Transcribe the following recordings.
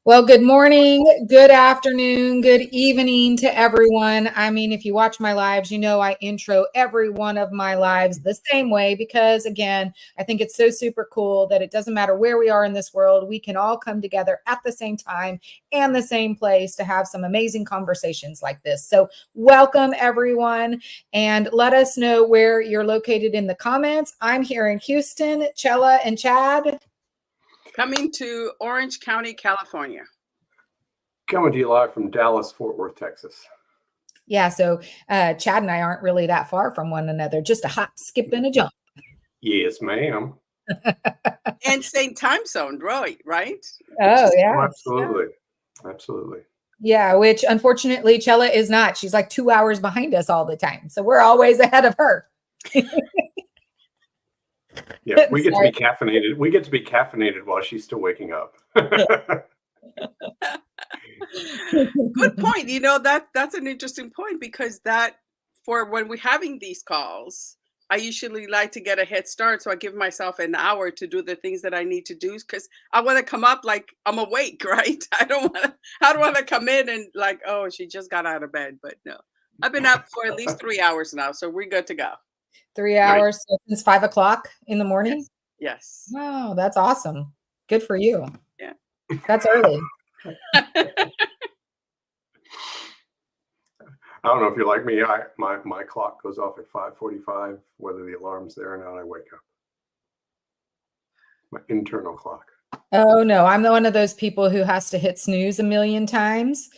Well, good morning, good afternoon, good evening to everyone. I mean, if you watch my lives, you know I intro every one of my lives the same way because, again, I think it's so super cool that it doesn't matter where we are in this world, we can all come together at the same time and the same place to have some amazing conversations like this. So, welcome everyone, and let us know where you're located in the comments. I'm here in Houston, Chella and Chad. Coming to Orange County, California. Coming to you live from Dallas, Fort Worth, Texas. Yeah, so Chad and I aren't really that far from one another, just a hop, skip, and a jump. Yes, ma'am. And same time zone, right? Oh, yeah. Oh, absolutely. Absolutely. Yeah, which unfortunately Chella is not. She's like 2 hours behind us all the time. So we're always ahead of her. Yeah, we get to be caffeinated. We get to be caffeinated while she's still waking up. Good point. You know, that's an interesting point because that for when we're having these calls, I usually like to get a head start. So I give myself an hour to do the things that I need to do because I want to come up like I'm awake, right? I don't want to come in and like, oh, she just got out of bed. But no, I've been up for at least 3 hours now. So we're good to go. 3 hours since 5 o'clock in the morning? Yes. Wow, that's awesome. Good for you. Yeah. That's early. I don't know if you're like me. My clock goes off at 5:45, whether the alarm's there or not. I wake up. My internal clock. Oh, no, I'm one of those people who has to hit snooze a million times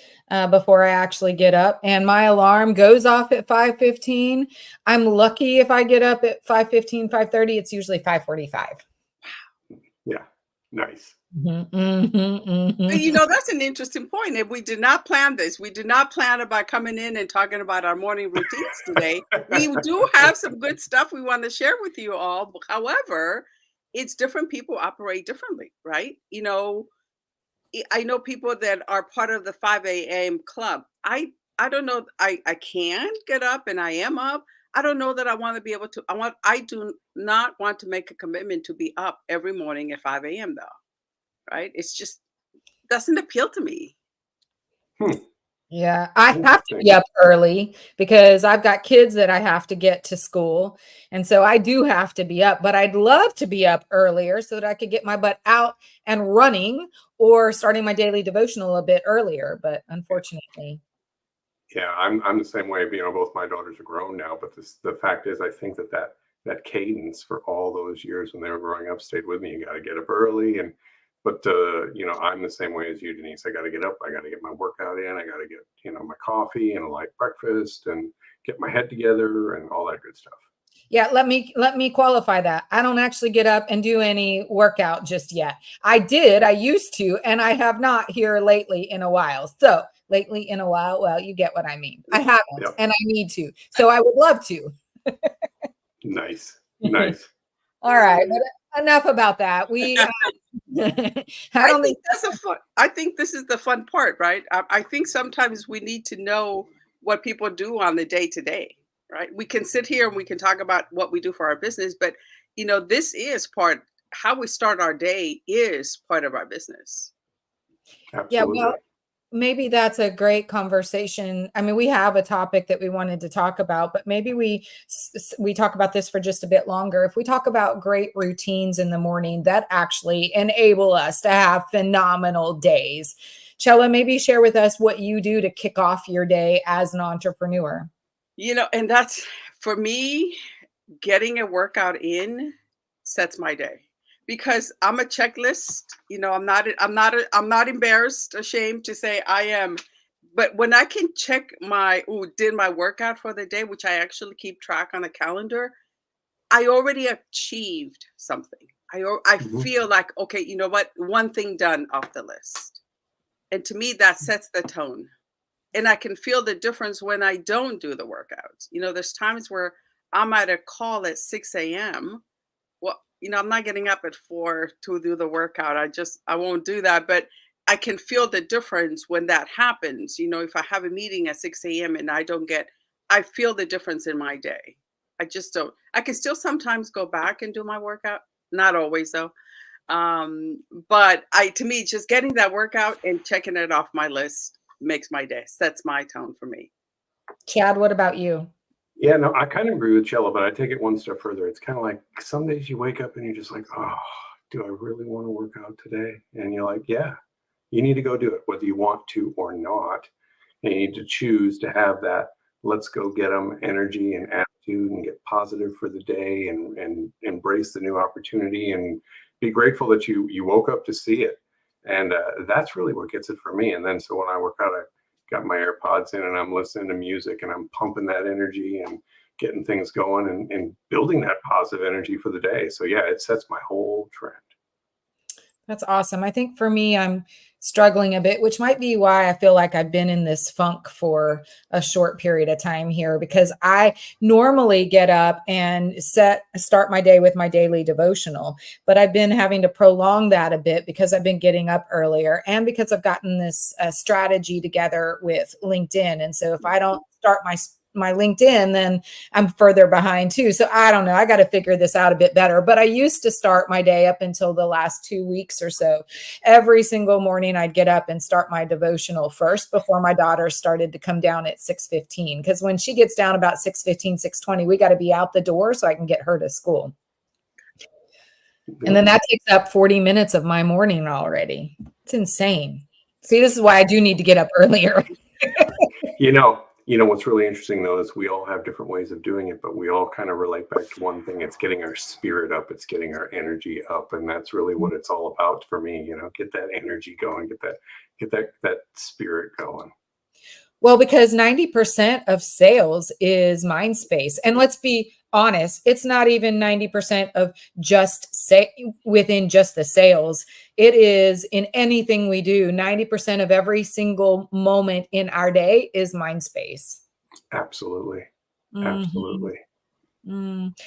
before I actually get up. And my alarm goes off at 5:15. I'm lucky if I get up at 5:15, 5:30. It's usually 5:45. Yeah, nice. You know, that's an interesting point. If we did not plan this, we did not plan about coming in and talking about our morning routines today. We do have some good stuff we want to share with you all. However, it's different people operate differently, right? You know, I know people that are part of the 5 a.m. club. I don't know. I can get up and I am up. I don't know that I want to be able to. I do not want to make a commitment to be up every morning at 5 a.m. though. Right? It's just doesn't appeal to me. Yeah, I have to be up early because I've got kids that I have to get to school. And so I do have to be up, but I'd love to be up earlier so that I could get my butt out and running or starting my daily devotional a bit earlier. But unfortunately. Yeah, I'm the same way. You know, both my daughters are grown now, but the fact is, I think that cadence for all those years when they were growing up stayed with me. You got to get up early, but you know, I'm the same way as you, Denise. I got to get up. I got to get my workout in. I got to get my coffee and a light breakfast and get my head together and all that good stuff. Yeah, let me qualify that. I don't actually get up and do any workout just yet. I used to, and I have not here lately in a while. So lately in a while, well, you get what I mean. I haven't, and I need to. So I would love to. Nice. All right, but enough about that. I think this is the fun part, right? I think sometimes we need to know what people do on the day to day. Right? We can sit here and we can talk about what we do for our business, but you know, this is how we start our day is part of our business. Absolutely. Yeah, well, maybe that's a great conversation. I mean, we have a topic that we wanted to talk about, but maybe we talk about this for just a bit longer. If we talk about great routines in the morning that actually enable us to have phenomenal days. Chella, maybe share with us what you do to kick off your day as an entrepreneur. You know, and that's for me, getting a workout in sets my day because I'm a checklist. You know, I'm not embarrassed, ashamed to say I am. But when I can check did my workout for the day, which I actually keep track on a calendar, I already achieved something. I feel like, okay, you know what? One thing done off the list. And to me, that sets the tone. And I can feel the difference when I don't do the workouts. You know, there's times where I'm at a call at 6 a.m. Well, you know, I'm not getting up at 4 to do the workout. I won't do that. But I can feel the difference when that happens. You know, if I have a meeting at 6 a.m. and I feel the difference in my day. I just don't. I can still sometimes go back and do my workout. Not always, though. But to me, just getting that workout and checking it off my list makes my day. Sets my tone for me. Chad, what about you? Yeah, no, I kind of agree with Chella, but I take it one step further. It's kind of like some days you wake up and you're just like, oh, do I really want to work out today? And you're like, yeah, you need to go do it, whether you want to or not. And you need to choose to have that let's go get them energy and attitude and get positive for the day and embrace the new opportunity and be grateful that you woke up to see it. And that's really what gets it for me. And then so when I work out, I got my AirPods in and I'm listening to music and I'm pumping that energy and getting things going and building that positive energy for the day. So yeah, it sets my whole trend. That's awesome. I think for me, I'm struggling a bit, which might be why I feel like I've been in this funk for a short period of time here, because I normally get up and start my day with my daily devotional, but I've been having to prolong that a bit because I've been getting up earlier and because I've gotten this strategy together with LinkedIn. And so if I don't start my LinkedIn, then I'm further behind too. So I don't know. I got to figure this out a bit better. But I used to start my day up until the last 2 weeks or so. Every single morning I'd get up and start my devotional first before my daughter started to come down at 6:15. Because when she gets down about 6:15, 6:20, we got to be out the door so I can get her to school. And then that takes up 40 minutes of my morning already. It's insane. See, this is why I do need to get up earlier. You know what's really interesting though is we all have different ways of doing it, but we all kind of relate back to one thing. It's getting our spirit up, it's getting our energy up, and that's really what it's all about for me. Get that energy going, get that spirit going. Well, because 90% of sales is mind space. And let's be honest, it's not even 90% of within just the sales. It is in anything we do. 90% of every single moment in our day is mind space. Absolutely. Mm-hmm. Absolutely. Mm.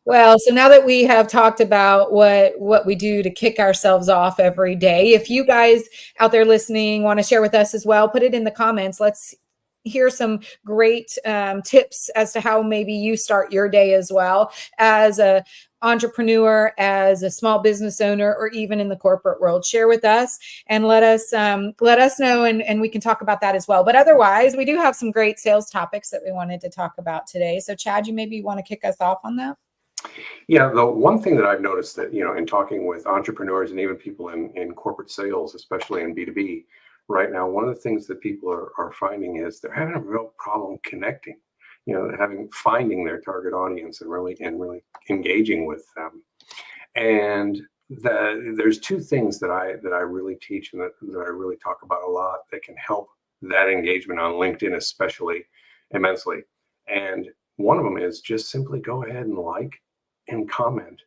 Well, so now that we have talked about what we do to kick ourselves off every day, if you guys out there listening want to share with us as well, put it in the comments. Let's hear some great tips as to how maybe you start your day as well as a entrepreneur, as a small business owner, or even in the corporate world. Share with us and let us know, and we can talk about that as well. But otherwise, we do have some great sales topics that we wanted to talk about today. So Chad, you maybe want to kick us off on that? Yeah, the one thing that I've noticed that, in talking with entrepreneurs and even people in corporate sales, especially in B2B right now, one of the things that people are finding is they're having a real problem connecting, finding their target audience and really engaging with them. And there's two things that I really teach and that I really talk about a lot that can help that engagement on LinkedIn, especially immensely. And one of them is just simply go ahead and like and comment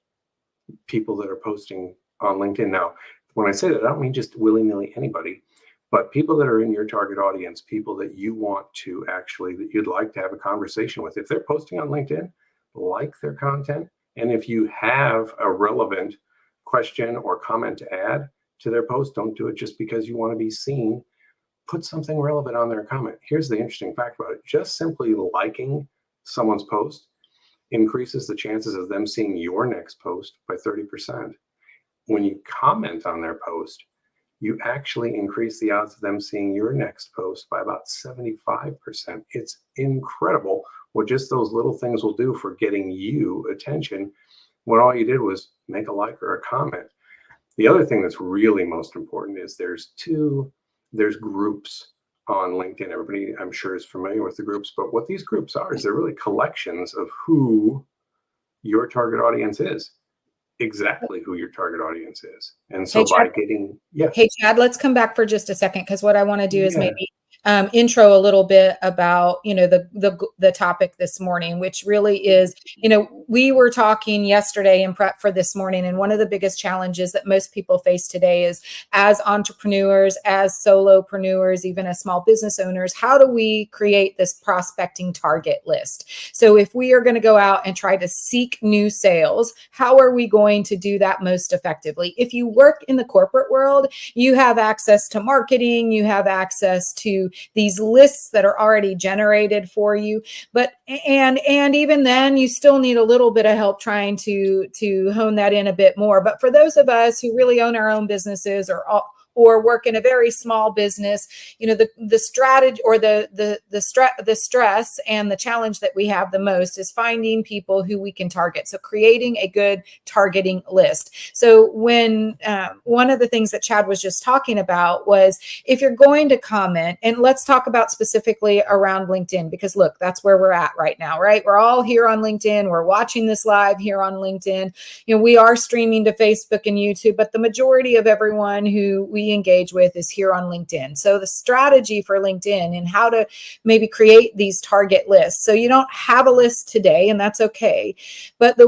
people that are posting on LinkedIn. Now, when I say that, I don't mean just willy-nilly anybody, but people that are in your target audience, people that you want to that you'd like to have a conversation with. If they're posting on LinkedIn, like their content. And if you have a relevant question or comment to add to their post, don't do it just because you want to be seen. Put something relevant on their comment. Here's the interesting fact about it. Just simply liking someone's post increases the chances of them seeing your next post by 30%. When you comment on their post, you actually increase the odds of them seeing your next post by about 75%. It's incredible what just those little things will do for getting you attention when all you did was make a like or a comment. The other thing that's really most important is there's groups on LinkedIn. Everybody, I'm sure, is familiar with the groups, but what these groups are is they're really collections of who your target audience is, exactly who your target audience is. And so Hey, Chad, let's come back for just a second, because what I want to do is maybe intro a little bit about, the topic this morning, which really is, we were talking yesterday in prep for this morning. And one of the biggest challenges that most people face today is, as entrepreneurs, as solopreneurs, even as small business owners, how do we create this prospecting target list? So if we are going to go out and try to seek new sales, how are we going to do that most effectively? If you work in the corporate world, you have access to marketing, you have access to these lists that are already generated for you. But and even then, you still need a little bit of help trying to hone that in a bit more. But for those of us who really own our own businesses or work in a very small business, the strategy or the stress and the challenge that we have the most is finding people who we can target. So creating a good targeting list. So when one of the things that Chad was just talking about was, if you're going to comment, and let's talk about specifically around LinkedIn, because look, that's where we're at right now, right? We're all here on LinkedIn. We're watching this live here on LinkedIn. We are streaming to Facebook and YouTube, but the majority of everyone who we engage with is here on LinkedIn. So the strategy for LinkedIn and how to maybe create these target lists. So you don't have a list today, and that's okay. But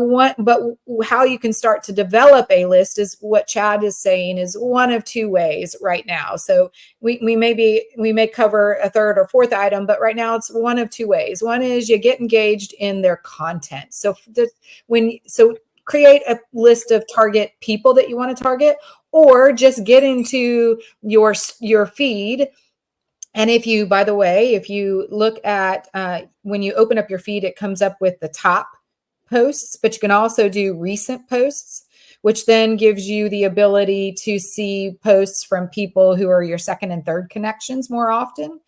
how you can start to develop a list is what Chad is saying is one of two ways right now. So we may cover a third or fourth item, but right now it's one of two ways. One is you get engaged in their content. So create a list of target people that you want to target, or just get into your feed. And if you, by the way, if you look at when you open up your feed, it comes up with the top posts, but you can also do recent posts, which then gives you the ability to see posts from people who are your second and third connections more often.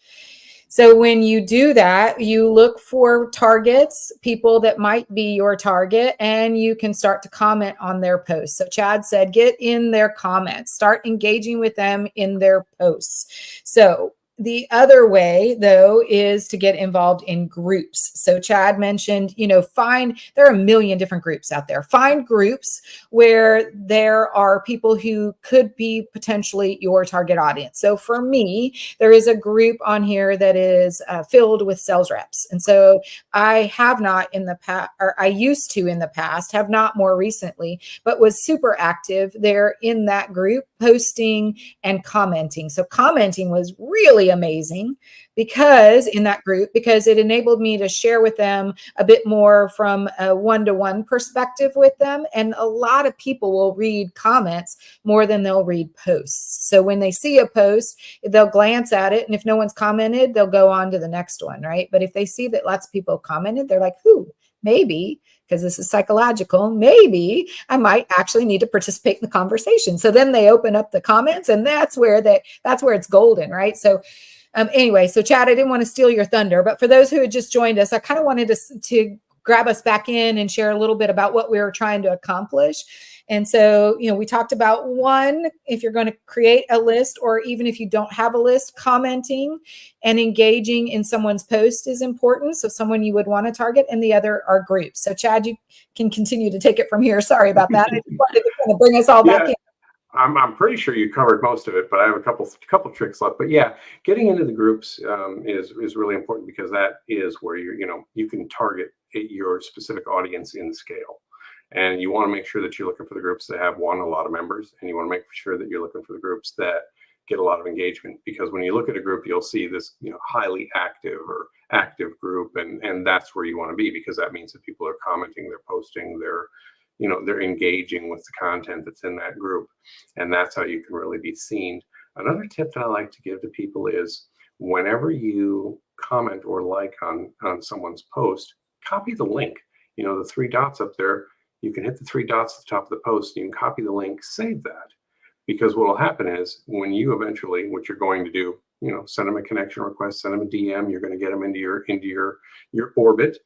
So when you do that, you look for targets, people that might be your target, and you can start to comment on their posts. So Chad said, get in their comments, start engaging with them in their posts. So the other way, though, is to get involved in groups. So Chad mentioned, there are a million different groups out there. Find groups where there are people who could be potentially your target audience. So for me, there is a group on here that is filled with sales reps. And so I have not in the past, or I used to in the past, have not more recently, but was super active there in that group, posting and commenting. So commenting was really amazing because it enabled me to share with them a bit more from a one-to-one perspective with them. And a lot of people will read comments more than they'll read posts. So when they see a post, they'll glance at it. And if no one's commented, they'll go on to the next one, right? But if they see that lots of people commented, they're like, maybe, because this is psychological, maybe I might actually need to participate in the conversation. So then they open up the comments, and that's where it's golden, right? So anyway, so Chad, I didn't want to steal your thunder, but for those who had just joined us, I kind of wanted to grab us back in and share a little bit about what we were trying to accomplish. And so, we talked about one, if you're going to create a list, or even if you don't have a list, commenting and engaging in someone's post is important. So someone you would want to target, and the other are groups. So Chad, you can continue to take it from here. Sorry about that. I just wanted to kind of bring us all back in. I'm pretty sure you covered most of it, but I have a couple tricks left. But yeah, getting into the groups is really important, because that is where you can target your specific audience in scale. And you want to make sure that you're looking for the groups that have, one, a lot of members, and you want to make sure that you're looking for the groups that get a lot of engagement. Because when you look at a group, you'll see this highly active or active group, and that's where you want to be, because that means that people are commenting, they're posting, they're engaging with the content that's in that group, and that's how you can really be seen. Another tip that I like to give to people is, whenever you comment or like on someone's post, copy the link. The three dots up there, you can hit the three dots at the top of the post, you can copy the link, save that. Because what will happen is, when you eventually, what you're going to do, send them a connection request, send them a DM, you're going to get them into your orbit.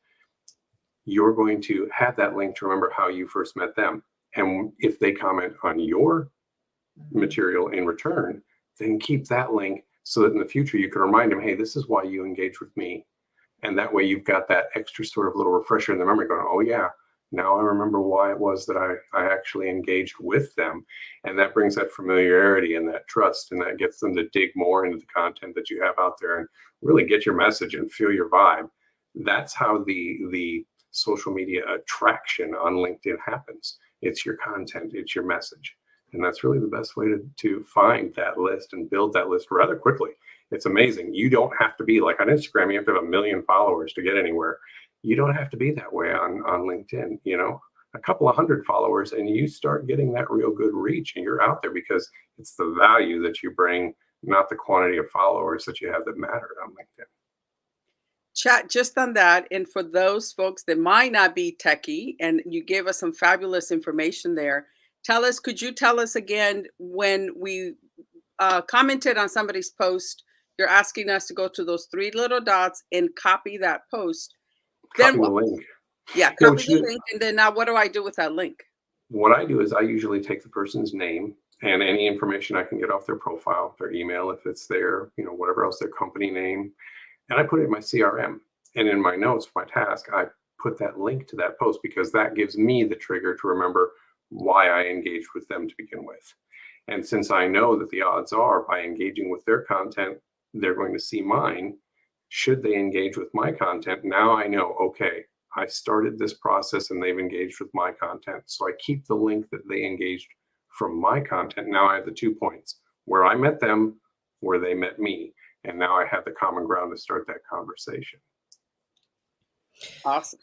You're going to have that link to remember how you first met them. And if they comment on your material in return, then keep that link, so that in the future you can remind them, hey, this is why you engaged with me. And that way you've got that extra sort of little refresher in the memory going, oh yeah, now I remember why it was that I actually engaged with them. And that brings that familiarity and that trust, and that gets them to dig more into the content that you have out there and really get your message and feel your vibe. That's how the social media attraction on LinkedIn happens. It's your content, it's your message. And that's really the best way to find that list and build that list rather quickly. It's amazing. You don't have to be like on Instagram, you have to have 1 million followers to get anywhere. You don't have to be that way on LinkedIn. A couple of hundred followers, and you start getting that real good reach, and you're out there because it's the value that you bring not the quantity of followers that you have that matter on LinkedIn. Chat just on that. And for those folks that might not be techie, and you gave us some fabulous information there, could you tell us again, when we commented on somebody's post, you're asking us to go to those three little dots and copy that post. Copy Then the link. Yeah, copy the link. And then now what do I do with that link? What I do is I usually take the person's name and any information I can get off their profile, their email, if it's there, whatever else, their company name, and I put it in my CRM. And in my notes, my task, I put that link to that post, because that gives me the trigger to remember why I engaged with them to begin with. And since I know that the odds are, by engaging with their content, they're going to see mine, should they engage with my content, now I know, okay, I started this process and they've engaged with my content. So I keep the link that they engaged from my content. Now I have the 2 points, where I met them, where they met me. And now I have the common ground to start that conversation. Awesome.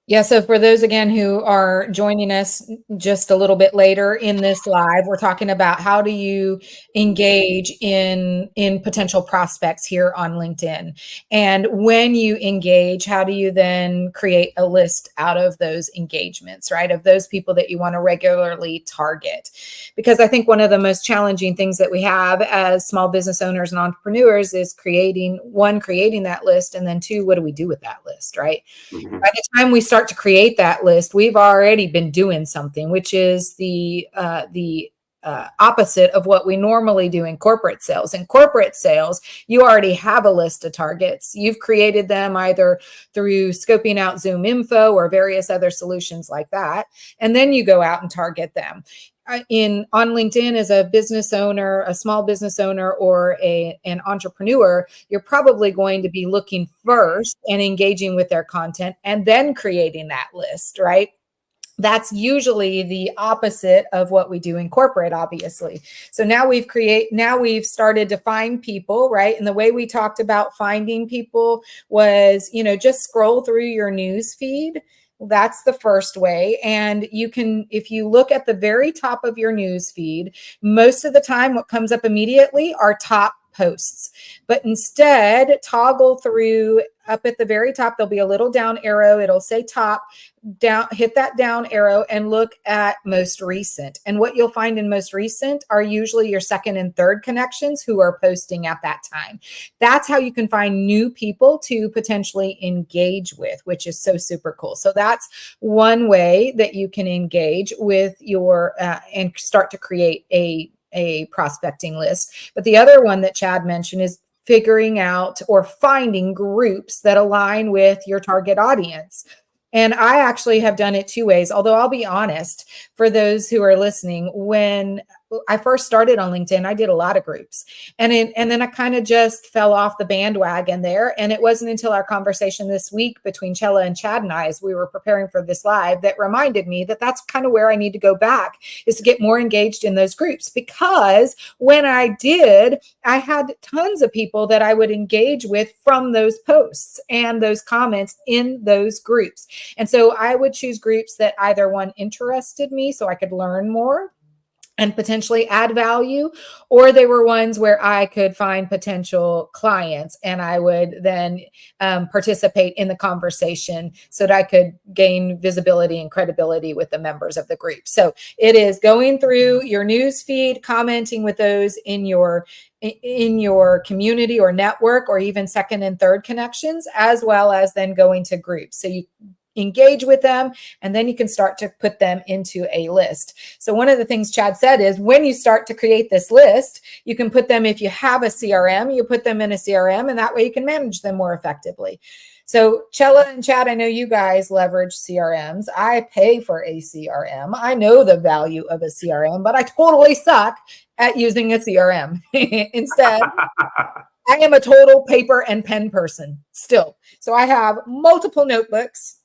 Yeah, so for those, again, who are joining us just a little bit later in this live, we're talking about how do you engage in potential prospects here on LinkedIn. And when you engage, how do you then create a list out of those engagements, right? Of those people that you want to regularly target. Because I think one of the most challenging things that we have as small business owners and entrepreneurs is creating that list, and then two, what do we do with that list, right? Mm-hmm. By the time we start to create that list, we've already been doing something, which is the opposite of what we normally do in corporate sales. In corporate sales, you already have a list of targets. You've created them either through scoping out Zoom info or various other solutions like that. And then you go out and target them. On LinkedIn, as a business owner, a small business owner, or an entrepreneur, you're probably going to be looking first and engaging with their content and then creating that list, right? That's usually the opposite of what we do in corporate, obviously. So now we've started to find people, right? And the way we talked about finding people was, just scroll through your news feed. That's the first way. And you can, if you look at the very top of your news feed, most of the time what comes up immediately are top posts. But instead, toggle through. Up at the very top, there'll be a little down arrow. It'll say top. Down, hit that down arrow and look at most recent. And what you'll find in most recent are usually your second and third connections who are posting at that time. That's how you can find new people to potentially engage with, which is so super cool. So that's one way that you can engage with your and start to create a prospecting list. But the other one that Chad mentioned is figuring out or finding groups that align with your target audience. And I actually have done it two ways, although I'll be honest, for those who are listening, when I first started on LinkedIn, I did a lot of groups, and then I kind of just fell off the bandwagon there. And it wasn't until our conversation this week between Chella and Chad and I, as we were preparing for this live, that reminded me that that's kind of where I need to go back, is to get more engaged in those groups. Because when I did, I had tons of people that I would engage with from those posts and those comments in those groups. And so I would choose groups that either one interested me so I could learn more and potentially add value, or they were ones where I could find potential clients and I would then participate in the conversation so that I could gain visibility and credibility with the members of the group. So it is going through your news feed, commenting with those in your community or network, or even second and third connections, as well as then going to groups. So you engage with them, and then you can start to put them into a list. So one of the things Chad said is, when you start to create this list, you can put them, if you have a CRM, you put them in a CRM, and that way you can manage them more effectively. So Chella and Chad, I know you guys leverage CRMs. I pay for a CRM. I know the value of a CRM, but I totally suck at using a CRM. Instead, I am a total paper and pen person still. So I have multiple notebooks.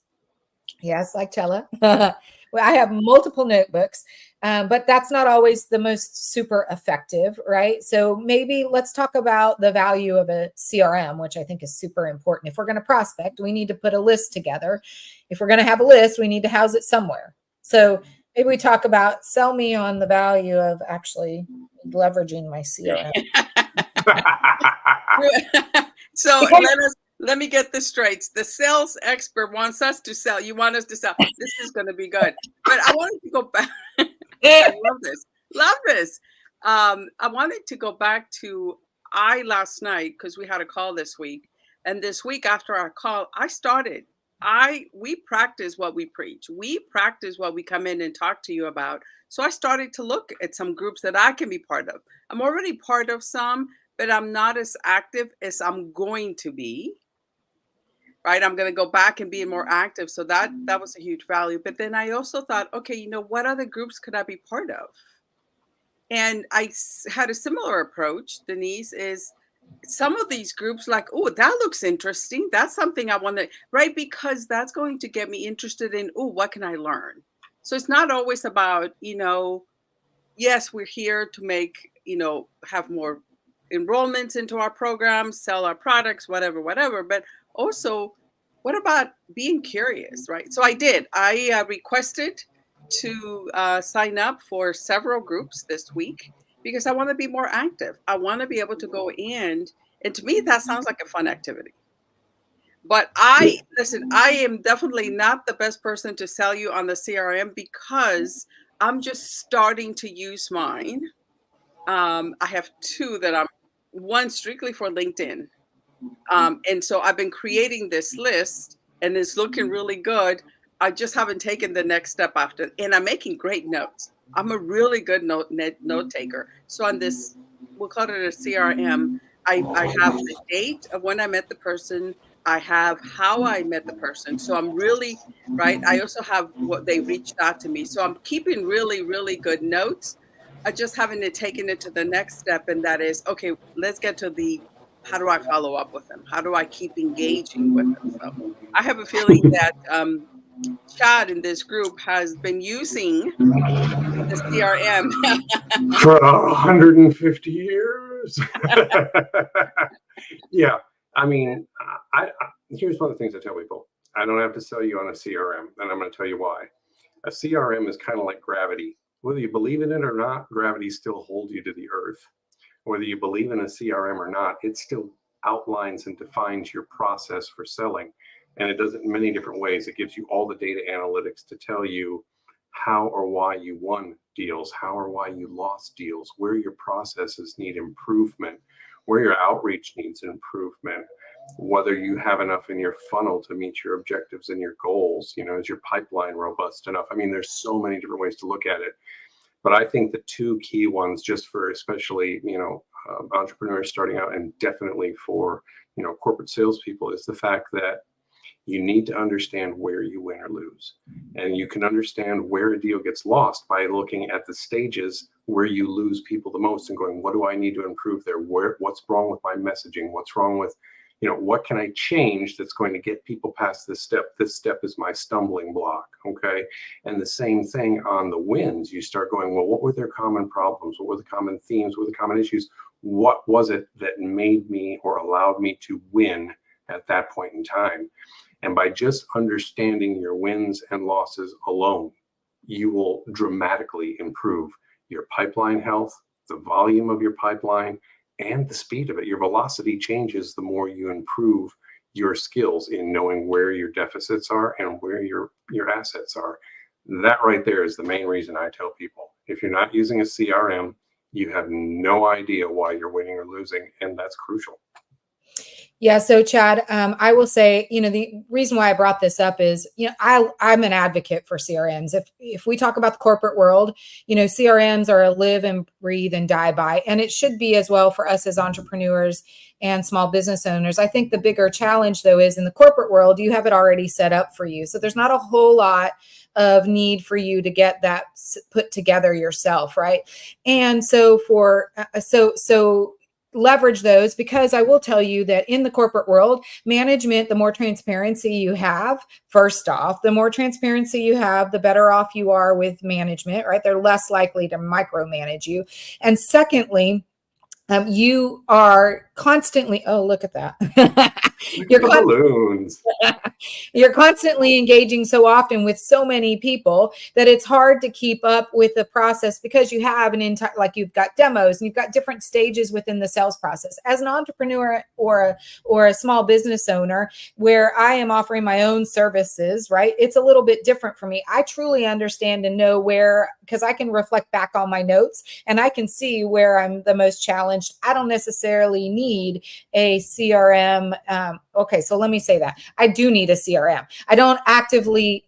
Yes, like Chella. Well, I have multiple notebooks, but that's not always the most super effective, right? So maybe let's talk about the value of a CRM, which I think is super important. If we're going to prospect, we need to put a list together. If we're going to have a list, we need to house it somewhere. So maybe we talk about, sell me on the value of actually leveraging my CRM. So let me get this straight. The sales expert wants us to sell. You want us to sell. This is going to be good. But I wanted to go back. I love this. Love this. I wanted to go back to last night because we had a call this week. And this week after our call, we practice what we preach. We practice what we come in and talk to you about. So I started to look at some groups that I can be part of. I'm already part of some, but I'm not as active as I'm going to be. Right? I'm going to go back and be more active. So that was a huge value. But then I also thought, okay, what other groups could I be part of? And I had a similar approach, Denise, is some of these groups like, oh, that looks interesting. That's something I want to, right? Because that's going to get me interested in, oh, what can I learn? So it's not always about, yes, we're here to make, have more enrollments into our programs, sell our products, whatever. But also, what about being curious, right? So I did. I requested to sign up for several groups this week because I want to be more active. I want to be able to go in. And to me, that sounds like a fun activity. But I am definitely not the best person to sell you on the CRM because I'm just starting to use mine. I have two one strictly for LinkedIn. And so I've been creating this list and it's looking really good. I just haven't taken the next step after, and I'm making great notes. I'm a really good note taker. So on this, we'll call it a CRM. I have the date of when I met the person. I have how I met the person. So I'm really, right. I also have what they reached out to me. So I'm keeping really, really good notes. I just haven't taken it to the next step. And that is, okay, let's get to how do I follow up with them? How do I keep engaging with them? So I have a feeling that Chad in this group has been using the CRM for 150 years. Yeah, I mean, here's one of the things I tell people. I don't have to sell you on a CRM, and I'm going to tell you why. A CRM is kind of like gravity. Whether you believe in it or not, gravity still holds you to the earth. Whether you believe in a CRM or not, it still outlines and defines your process for selling. And it does it in many different ways. It gives you all the data analytics to tell you how or why you won deals, how or why you lost deals, where your processes need improvement, where your outreach needs improvement, whether you have enough in your funnel to meet your objectives and your goals. Is your pipeline robust enough? I mean, there's so many different ways to look at it. But I think the two key ones, just for especially, entrepreneurs starting out, and definitely for, corporate salespeople, is the fact that you need to understand where you win or lose. And you can understand where a deal gets lost by looking at the stages where you lose people the most and going, what do I need to improve there? What's wrong with my messaging? What's wrong with, what can I change that's going to get people past this step? This step is my stumbling block, okay? And the same thing on the wins. You start going, well, what were their common problems? What were the common themes? What were the common issues? What was it that made me or allowed me to win at that point in time? And by just understanding your wins and losses alone, you will dramatically improve your pipeline health, the volume of your pipeline, and the speed of it. Your velocity changes the more you improve your skills in knowing where your deficits are and where your assets are. That right there is the main reason I tell people, if you're not using a CRM, you have no idea why you're winning or losing, and that's crucial. Yeah. So Chad, I will say, the reason why I brought this up is, I'm an advocate for CRMs. If we talk about the corporate world, CRMs are a live and breathe and die by, and it should be as well for us as entrepreneurs and small business owners. I think the bigger challenge though is in the corporate world, you have it already set up for you. So there's not a whole lot of need for you to get that put together yourself. Right. And so leverage those, because I will tell you that in the corporate world, management, the more transparency you have, first off, the more transparency you have, the better off you are with management, right? They're less likely to micromanage you. And secondly, you are constantly, oh, look at that. Look You're at the balloons. You're constantly engaging so often with so many people that it's hard to keep up with the process, because you have an entire, like, you've got demos and you've got different stages within the sales process. As an entrepreneur or a small business owner where I am offering my own services, right? It's a little bit different for me. I truly understand and know where, because I can reflect back on my notes and I can see where I'm the most challenged. I don't necessarily need a CRM. Okay, so let me say that. I do need a CRM. I don't actively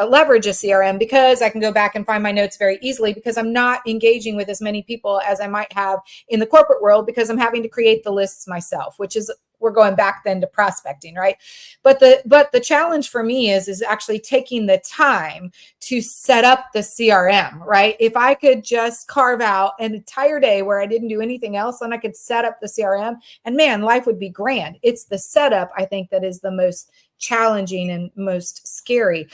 leverage a CRM because I can go back and find my notes very easily, because I'm not engaging with as many people as I might have in the corporate world, because I'm having to create the lists myself, which is, we're going back then to prospecting, right? But the challenge for me is actually taking the time to set up the CRM, right? If I could just carve out an entire day where I didn't do anything else, then I could set up the CRM, and man, life would be grand. It's the setup, I think, that is the most challenging and most scary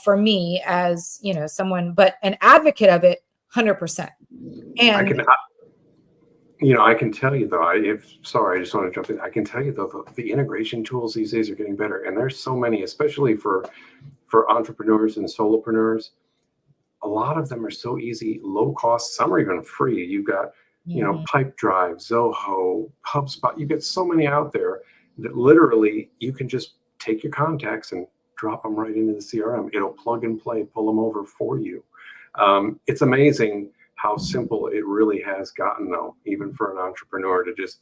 for me as, someone, but an advocate of it, 100%. And I can tell you though, I just want to jump in. I can tell you though, the integration tools these days are getting better, and there's so many, especially for entrepreneurs and solopreneurs. A lot of them are so easy, low cost. Some are even free. You've got, Pipedrive, Zoho, HubSpot. You get so many out there that literally you can just take your contacts and drop them right into the CRM. It'll plug and play, pull them over for you. It's amazing how simple it really has gotten, though, even for an entrepreneur to just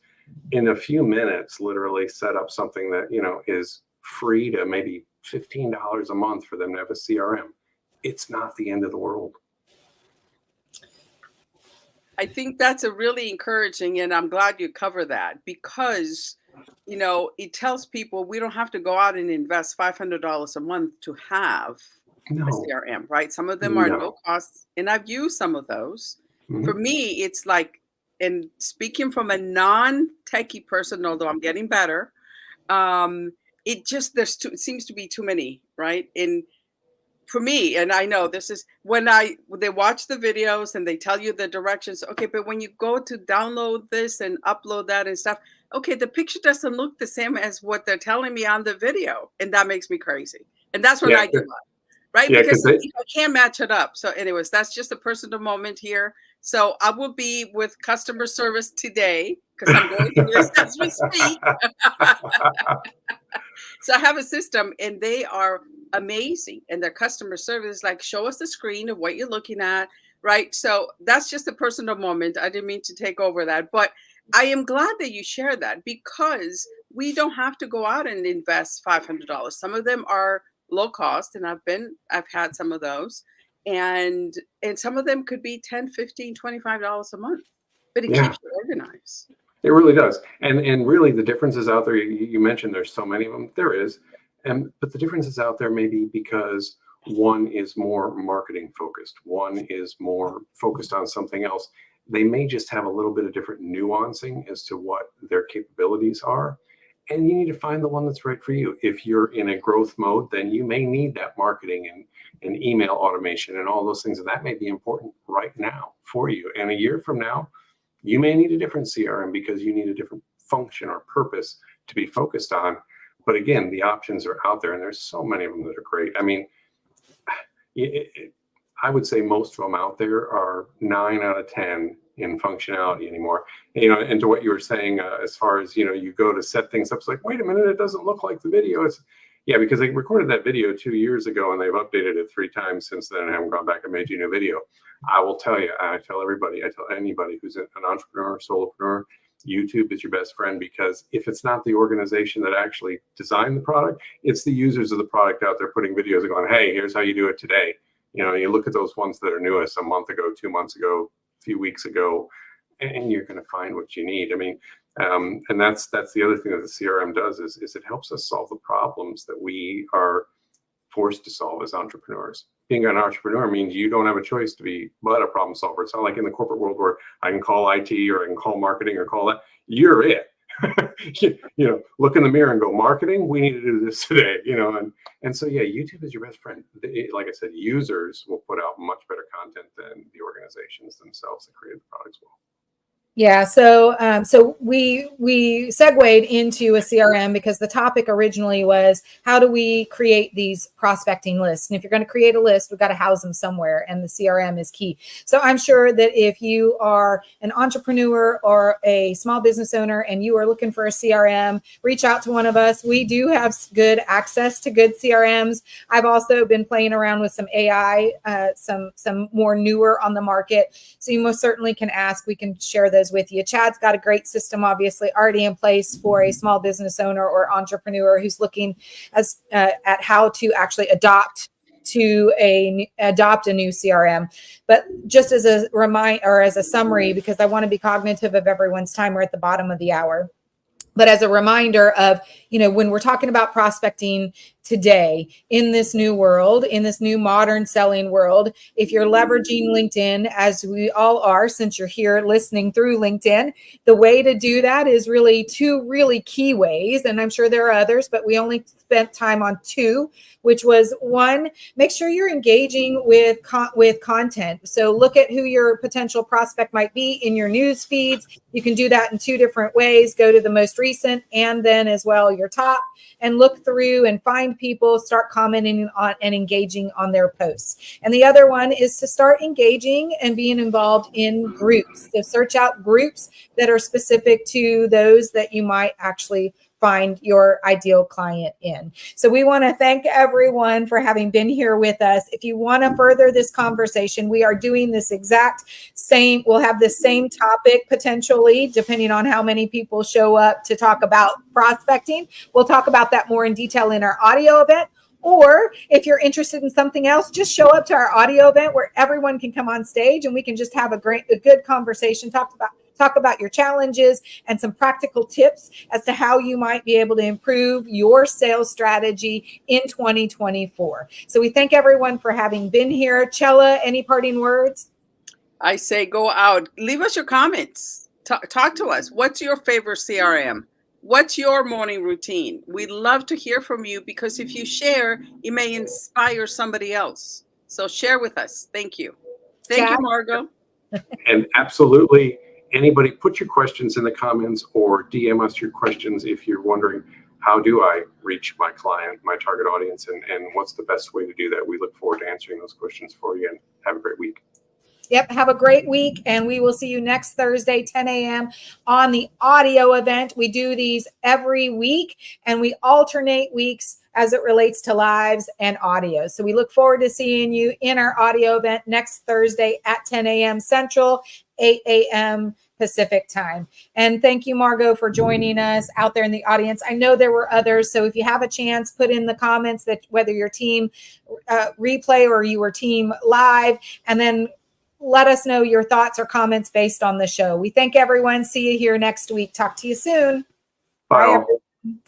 in a few minutes literally set up something that is free to maybe $15 a month for them to have a CRM. It's not the end of the world. I think that's a really encouraging, and I'm glad you cover that, because it tells people we don't have to go out and invest $500 a month to have a CRM, right? Some of them are no cost, and I've used some of those. For me, it's like, and speaking from a non-techie person, although I'm getting better, it seems to be too many, right? And for me, and I know this is when they watch the videos and they tell you the directions. Okay, but when you go to download this and upload that and stuff, okay, the picture doesn't look the same as what they're telling me on the video, and that makes me crazy. And that's when I give up, right? Yeah, because I can't match it up. So, anyways, that's just a personal moment here. So I will be with customer service today because I'm going through this as we speak. So I have a system, and they are amazing, and their customer service is like, show us the screen of what you're looking at, right? So that's just a personal moment. I didn't mean to take over that, but I am glad that you shared that, because we don't have to go out and invest $500. Some of them are low cost, and I've had some of those, and some of them could be $10, $15, $25 a month, but it keeps you organized. It really does. And really the differences out there, you mentioned there's so many of them. There is. But the differences out there may be because one is more marketing focused. One is more focused on something else. They may just have a little bit of different nuancing as to what their capabilities are. And you need to find the one that's right for you. If you're in a growth mode, then you may need that marketing and email automation and all those things. And that may be important right now for you. And a year from now, you may need a different CRM because you need a different function or purpose to be focused on. But again, the options are out there, and there's so many of them that are great. I mean, I would say most of them out there are 9 out of 10 in functionality anymore. And to what you were saying, as far as, you go to set things up, it's like, wait a minute, it doesn't look like the video. Because they recorded that video 2 years ago and they've updated it 3 times since then and haven't gone back and made you a new video. I will tell you, I tell anybody who's an entrepreneur or solopreneur, YouTube is your best friend, because if it's not the organization that actually designed the product, it's the users of the product out there putting videos and going, hey, here's how you do it today. You look at those ones that are newest, a month ago, 2 months ago, a few weeks ago, and you're going to find what you need. I mean, and that's the other thing that the CRM does is it helps us solve the problems that we are forced to solve as entrepreneurs. Being an entrepreneur means you don't have a choice to be but a problem solver. It's not like in the corporate world where I can call IT or I can call marketing or call that. You're it. Look in the mirror and go, marketing, we need to do this today. And so YouTube is your best friend. Like I said, users will put out much better content than the organizations themselves that create the products will. Yeah, so we segued into a CRM because the topic originally was how do we create these prospecting lists? And if you're going to create a list, we've got to house them somewhere, and the CRM is key. So I'm sure that if you are an entrepreneur or a small business owner and you are looking for a CRM, reach out to one of us. We do have good access to good CRMs. I've also been playing around with some AI, some more newer on the market. So you most certainly can ask. We can share those with you. Chad's got a great system, obviously, already in place for a small business owner or entrepreneur who's looking at how to actually adopt a new CRM. But just as a reminder or as a summary, because I want to be cognitive of everyone's time, we're at the bottom of the hour. But as a reminder of, when we're talking about prospecting today in this new world, in this new modern selling world, if you're leveraging LinkedIn, as we all are, since you're here listening through LinkedIn, the way to do that is really two really key ways. And I'm sure there are others, but we only spent time on two, which was one, make sure you're engaging with content. So look at who your potential prospect might be in your news feeds. You can do that in two different ways. Go to the most recent and then as well your top, and look through and find people, start commenting on and engaging on their posts. And the other one is to start engaging and being involved in groups. So search out groups that are specific to those that you might actually find your ideal client in. So we want to thank everyone for having been here with us. If you want to further this conversation, we are doing this exact same, we'll have the same topic potentially, depending on how many people show up to talk about prospecting. We'll talk about that more in detail in our audio event. Or if you're interested in something else, just show up to our audio event where everyone can come on stage and we can just have a good conversation, talk about your challenges and some practical tips as to how you might be able to improve your sales strategy in 2024. So we thank everyone for having been here. Chella, any parting words? I say go out. Leave us your comments. Talk to us. What's your favorite CRM? What's your morning routine? We'd love to hear from you because if you share, it may inspire somebody else. So share with us. Thank you. Thank you, Margot. And absolutely, anybody put your questions in the comments or DM us your questions if you're wondering, how do I reach my client, my target audience, and what's the best way to do that? We look forward to answering those questions for you, and have a great week. Yep. Have a great week. And we will see you next Thursday, 10 a.m. on the audio event. We do these every week and we alternate weeks as it relates to lives and audio. So we look forward to seeing you in our audio event next Thursday at 10 a.m. Central, 8 a.m. Pacific time. And thank you, Margot, for joining us out there in the audience. I know there were others. So if you have a chance, put in the comments that whether your team replay or you were team live, and then let us know your thoughts or comments based on the show. We thank everyone. See you here next week. Talk to you soon. Bye. Bye everyone.